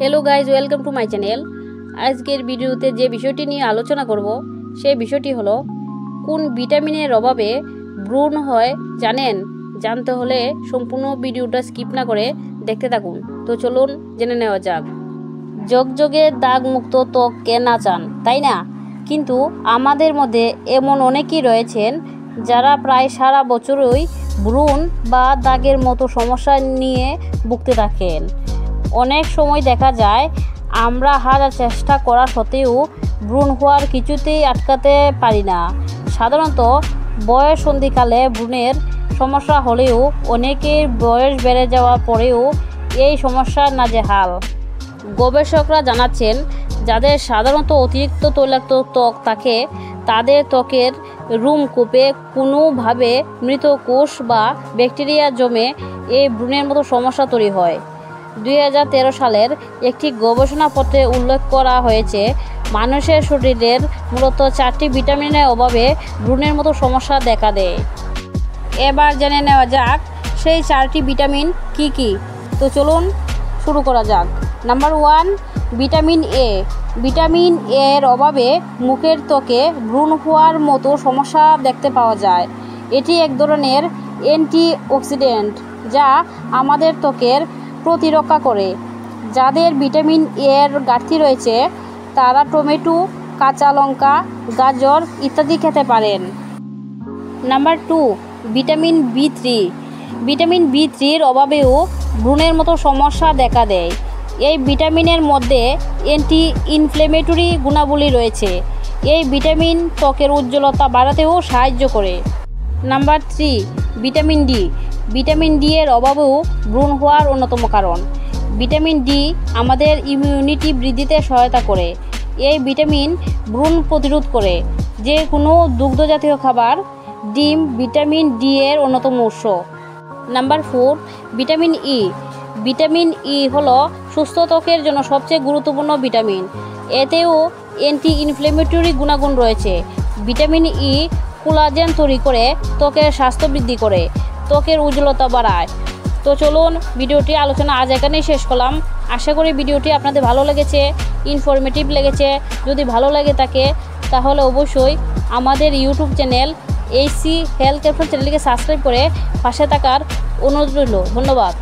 Hello guys, welcome to my channel. আজকের ভিডিওতে যে বিষয়টি নিয়ে আলোচনা করব সেই বিষয়টি হলো কোন ভিটামিনের অভাবে ব্রণ হয় জানেন? জানতে হলে সম্পূর্ণ ভিডিওটা স্কিপ না করে দেখতে থাকুন। তো চলুন জেনে নেওয়া যাক। জগজগে দাগমুক্ত ত্বক কে না চান, তাই না? কিন্তু আমাদের মধ্যে এমন অনেকেই রয়েছেন যারা প্রায় সারা বছরই ব্রণ বা দাগের মতো সমস্যা নিয়ে ভুগতে থাকেন। অনেক সময় দেখা যায় আমরা হাজার চেষ্টা করা সত্ত্বেও ব্রণ হওয়ার কিছুতেই আটকাতে পারি না। সাধারণত বয়স সন্ধিকালে ব্রণের সমস্যা হলেও অনেকের বয়স বেড়ে যাওয়ার পরেও এই সমস্যা নাজেহাল। গবেষকরা জানাচ্ছেন, যাদের সাধারণত অতিরিক্ত তৈলাক্ত ত্বক থাকে তাদের ত্বকের রোমকূপে কোনোভাবে মৃত কোষ বা ব্যাকটেরিয়া জমে এই ব্রণের মতো সমস্যা তৈরি হয়। 2013 সালের একটি গবেষণাপত্রে উল্লেখ করা হয়েছে, মানুষের শরীরের মূলত 4টি ভিটামিনের অভাবে ব্রণের মতো সমস্যা দেখা দেয়। এবার জেনে নেওয়া যাক সেই 4টি ভিটামিন কি কি। তো চলুন শুরু করা যাক। Number 1, vitamin A. ভিটামিন এর অভাবে মুখের ত্বকে ব্রণ হওয়ার মতো সমস্যা দেখতে পাওয়া যায়। এটি এক ধরনের অ্যান্টিঅক্সিডেন্ট যা আমাদের ত্বকের প্রতিরক্ষা করে। যাদের ভিটামিন এর ঘাটতি রয়েছে তারা টমেটো, কাঁচা লঙ্কা, গাজর ইত্যাদি খেতে পারেন। Number 2, vitamin B3. ভিটামিন বি3-র অভাবেও ব্রণের মতো সমস্যা দেখা দেয়। এই ভিটামিনের মধ্যে অ্যান্টি ইনফ্লেমেটরি গুণাবলী রয়েছে। এই ভিটামিন ত্বকের উজ্জ্বলতা বাড়াতেও সাহায্য করে। Number 3, vitamin D. Vitamin D এর অভাবেও ব্রণ হওয়ার অন্যতম কারণ। ভিটামিন ডি আমাদের ইমিউনিটি বৃদ্ধিতে সহায়তা করে। এই ভিটামিন ব্রণ প্রতিরোধ করে। যে কোনো দুগ্ধজাতীয় খাবার, ডিম ভিটামিন ডি এর অন্যতম উৎস। Number 4, vitamin E. Vitamin E হলো সুস্থ ত্বকের জন্য সবচেয়ে গুরুত্বপূর্ণ ভিটামিন। এতেও অ্যান্টি ইনফ্লেমেটরি গুণাগুণ রয়েছে। ভিটামিন ই কোলাজেন তৈরি করে ত্বকের স্বাস্থ্য বৃদ্ধি করে, ত্বকের উজ্জ্বলতা বাড়ায়। তো চলুন ভিডিওটি আলোচনা আজ এখানেই শেষ করলাম। আশা করি ভিডিওটি আপনাদের ভালো লেগেছে, ইনফরমেটিভ লেগেছে। যদি ভালো লাগে থাকে তাহলে অবশ্যই আমাদের YouTube channel AC health care চ্যানেলটিকে সাবস্ক্রাইব করে পাশে থাকার অনুরোধ রইল। ধন্যবাদ।